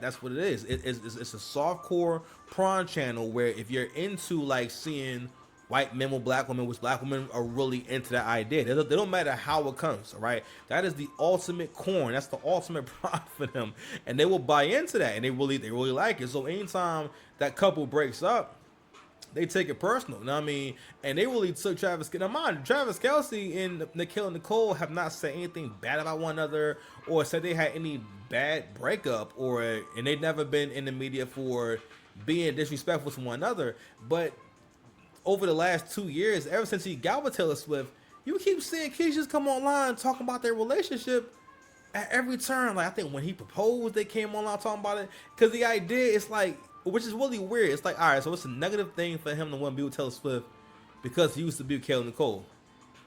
That's what it is. It's a softcore prawn channel where if you're into like seeing white men with black women, which black women are really into that idea. They don't matter how it comes, all right? That is the ultimate corn. That's the ultimate prawn for them, and they will buy into that, and they really like it. So anytime that couple breaks up, they take it personal. You know what I mean? And they really took Travis. Now, mind, Travis Kelsey and Nikhil and Nicole have not said anything bad about one another or said they had any bad breakup, and they've never been in the media for being disrespectful to one another. But over the last 2 years, ever since he got with Taylor Swift, you keep seeing kids just come online talking about their relationship at every turn. Like I think when he proposed, they came online talking about it. Because the idea is like, which is really weird. It's like, all right, so it's a negative thing for him to want to be with Taylor Swift because he used to be with Kelly Nicole.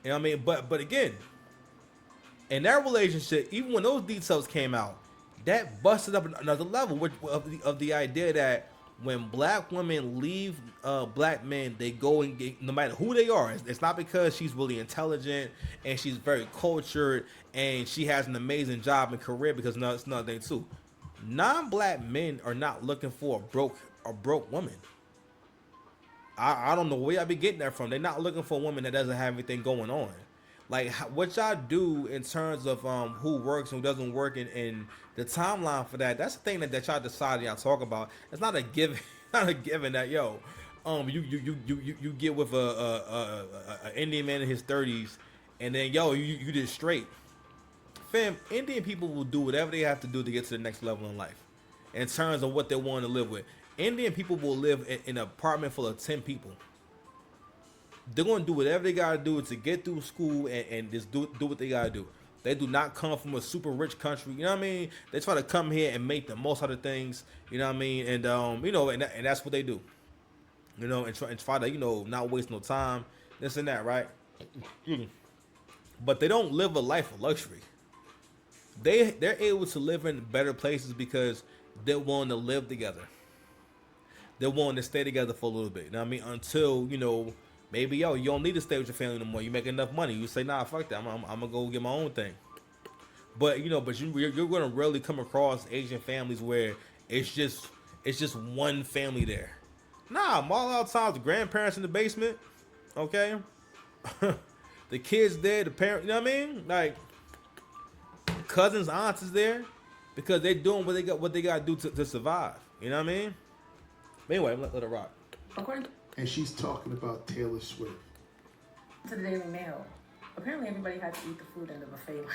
You know what I mean? But again, in that relationship, even when those details came out, that busted up another level of the idea that when black women leave black men, they go and get, no matter who they are. It's not because she's really intelligent and she's very cultured and she has an amazing job and career, because no, it's another thing too. Non-black men are not looking for a broke woman. I don't know where y'all be getting that from. They're not looking for a woman that doesn't have anything going on. Like what y'all do in terms of who works and who doesn't work, and the timeline for that. That's the thing that y'all decide y'all talk about. It's not a given, not a given that you get with a Indian man in his 30s, and then you just straight. Fam, Indian people will do whatever they have to do to get to the next level in life in terms of what they want to live with. Indian people will live in an apartment full of 10 people. They're going to do whatever they got to do to get through school and just do what they got to do. They do not come from a super rich country. You know what I mean? They try to come here and make the most out of things. You know what I mean? And, and that's what they do. And try to, not waste no time. This and that, right? But they don't live a life of luxury. They're able to live in better places because they're willing to live together. They're willing to stay together for a little bit. You know what I mean? Until, maybe, you don't need to stay with your family no more. You make enough money. You say, nah, fuck that. I'm going to go get my own thing. But, you're going to rarely come across Asian families where it's just one family there. Nah, all out times, the grandparents in the basement, okay? The kids there, the parents, you know what I mean? Like, cousins, aunts is there because they're doing what they got to do to survive. You know what I mean? But anyway, let it rock. According And she's talking about Taylor Swift. to the Daily Mail, apparently everybody had to eat the food in the buffet line,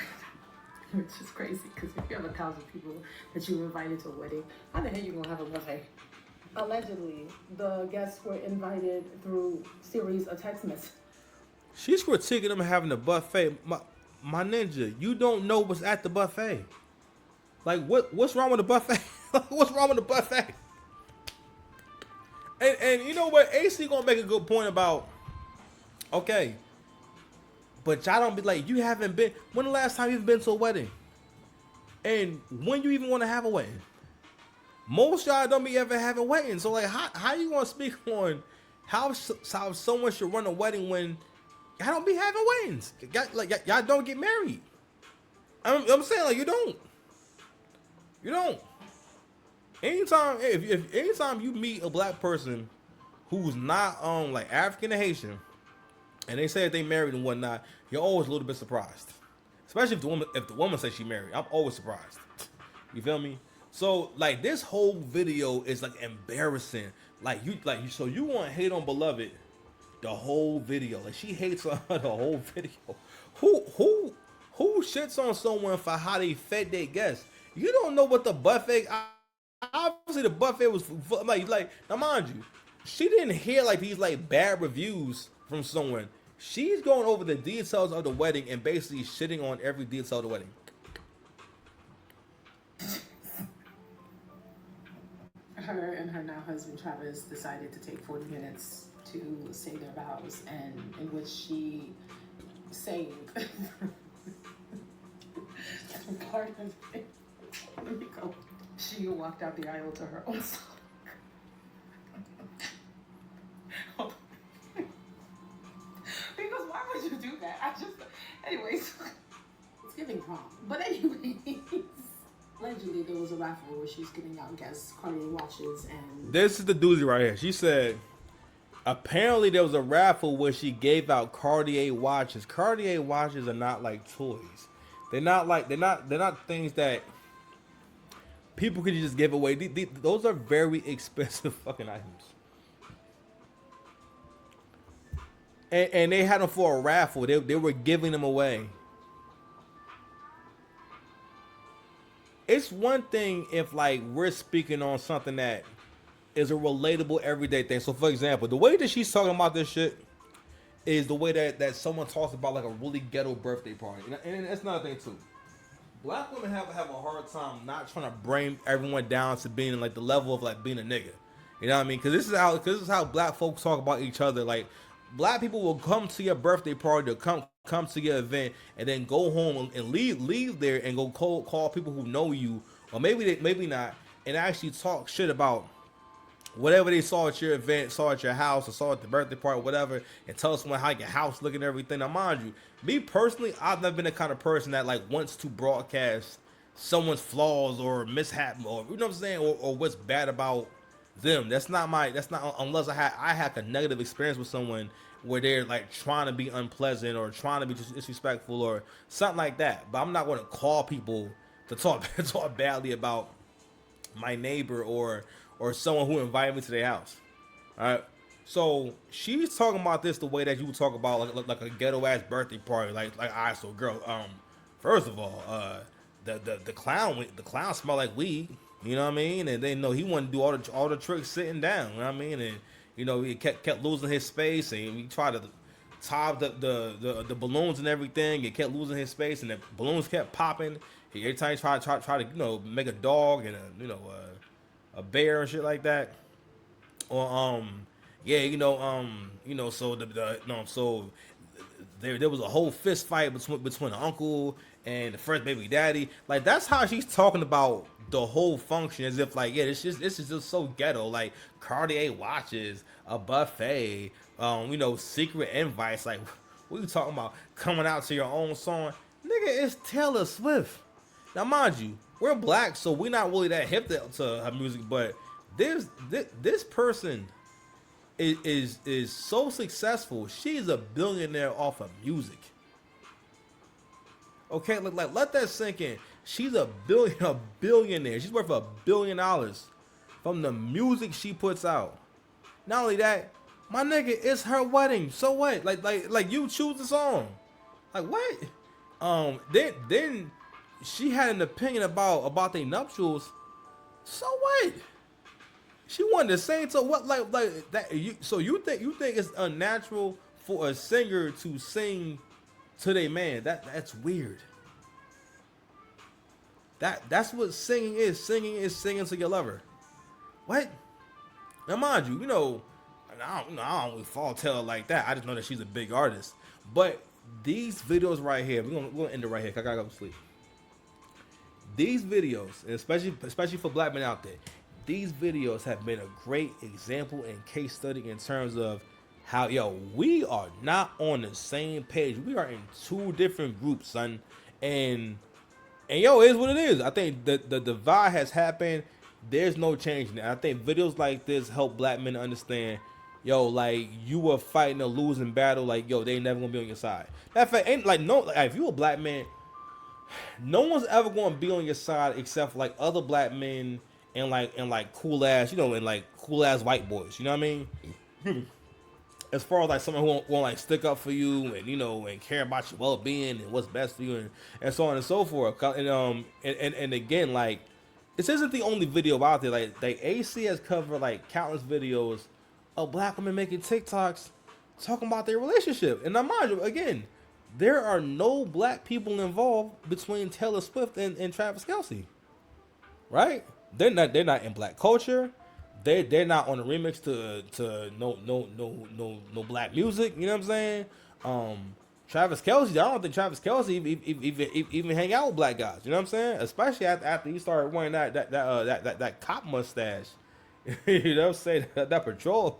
which is crazy because if you have 1,000 people that you invited to a wedding, how the hell you gonna have a buffet? Allegedly, the guests were invited through series of text messages. She's critiquing them having a buffet. My ninja, you don't know what's at the buffet. Like what's wrong with the buffet? What's wrong with the buffet? And you know what? AC gonna make a good point about, okay, but y'all don't be like, you haven't been, when the last time you've been to a wedding? And when you even want to have a wedding? Most y'all don't be ever having weddings. So like, how you gonna speak on how someone should run a wedding when y'all don't be having weddings? Y'all don't get married. I'm saying, like, you don't. Anytime anytime you meet a black person who's not like African or Haitian, and they say that they married and whatnot, you're always a little bit surprised. Especially if the woman says she married, I'm always surprised. You feel me? So like this whole video is like embarrassing. So you want to hate on Beloved the whole video? Like she hates on her the whole video. Who shits on someone for how they fed their guests? You don't know what the buffet. Obviously, the buffet was like now, mind you, she didn't hear like these like bad reviews from someone. She's going over the details of the wedding and basically shitting on every detail of the wedding. Her and her now husband Travis decided to take 40 minutes to say their vows, and in which she sang part of it. There you go. She walked out the aisle to her own song. Because why would you do that? Anyways, it's giving prom. But anyways, allegedly there was a raffle where she was giving out gas Cartier watches and This is the doozy right here. She said apparently there was a raffle where she gave out Cartier watches. Cartier watches are not like toys. They're not things that people can just give away. Those are very expensive fucking items. And they had them for a raffle. They were giving them away. It's one thing if like we're speaking on something that is a relatable everyday thing. So for example, the way that she's talking about this shit is the way that someone talks about like a really ghetto birthday party. And that's another thing too. Black women have a hard time not trying to bring everyone down to being like the level of like being a nigga. You know what I mean? Because this is how black folks talk about each other. Like black people will come to your birthday party, they'll come to your event, and then go home and leave there and go call people who know you, or maybe not, and actually talk shit about whatever they saw at your event, saw at your house, or saw at the birthday party, whatever, and tell someone how your house look and everything. Now, mind you, me personally, I've never been the kind of person that like wants to broadcast someone's flaws or mishap, or you know what I'm saying, or what's bad about them. That's not unless I had a negative experience with someone where they're like trying to be unpleasant or trying to be disrespectful or something like that. But I'm not going to call people to talk badly about my neighbor or someone who invited me to their house. All right. So she's talking about this the way that you would talk about like a ghetto ass birthday party. Like all right, so girl, first of all, the clown smell like weed. You know what I mean? And they know he wanted to do all the tricks sitting down. You know what I mean? And you know he kept losing his space, and he tried to tie the balloons and everything. He kept losing his space, and the balloons kept popping. Every time he tried to make a dog and a bear and shit like that. Or so so there was a whole fist fight between the uncle and the first baby daddy. Like that's how she's talking about the whole function, as if like, yeah, this is just so ghetto. Like Cartier watches, a buffet, secret invites. Like what are you talking about? Coming out to your own song, nigga, it's Taylor Swift. Now mind you, we're black, so we're not really that hip to her music, but this person is so successful. She's a billionaire off of music. Okay, like let that sink in. She's a billionaire. She's worth $1 billion from the music she puts out. Not only that, my nigga, it's her wedding. So what? Like you choose the song. Like what? Then she had an opinion about their nuptials. So what? She wanted to sing to what like that. So you think it's unnatural for a singer to sing to their man? That's weird. That's what singing is. Singing is singing to your lover. What? Now mind you, I don't really fall Taylor like that. I just know that she's a big artist. But these videos right here, we're gonna end it right here. 'Cause I gotta go to sleep. These videos, especially for black men out there, these videos have been a great example and case study in terms of how we are not on the same page. We are in two different groups, son. And it is what it is. I think the divide has happened. There's no changing it. I think videos like this help black men understand, like you were fighting a losing battle. Like, they never gonna be on your side. That fact, ain't like no. Like, if you a black man, no one's ever gonna be on your side except for, like other black men and like cool ass, and like cool ass white boys. You know what I mean? As far as like someone who won't like stick up for you and and care about your well being and what's best for you and so on and so forth. And again, like this isn't the only video out there. Like AC has covered like countless videos of black women making TikToks talking about their relationship. And now mind you, again, there are no black people involved between Taylor Swift and Travis Kelce. Right? They're not in black culture. They're not on the remix to no black music. You know what I'm saying? Travis Kelce, I don't think Travis Kelce even hang out with black guys. You know what I'm saying? Especially after he started wearing that cop mustache. You know what I'm saying? That patrol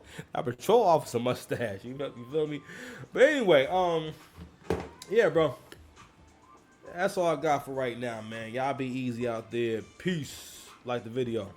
officer mustache. You feel me? But anyway, yeah, bro. That's all I got for right now, man. Y'all be easy out there. Peace. Like the video.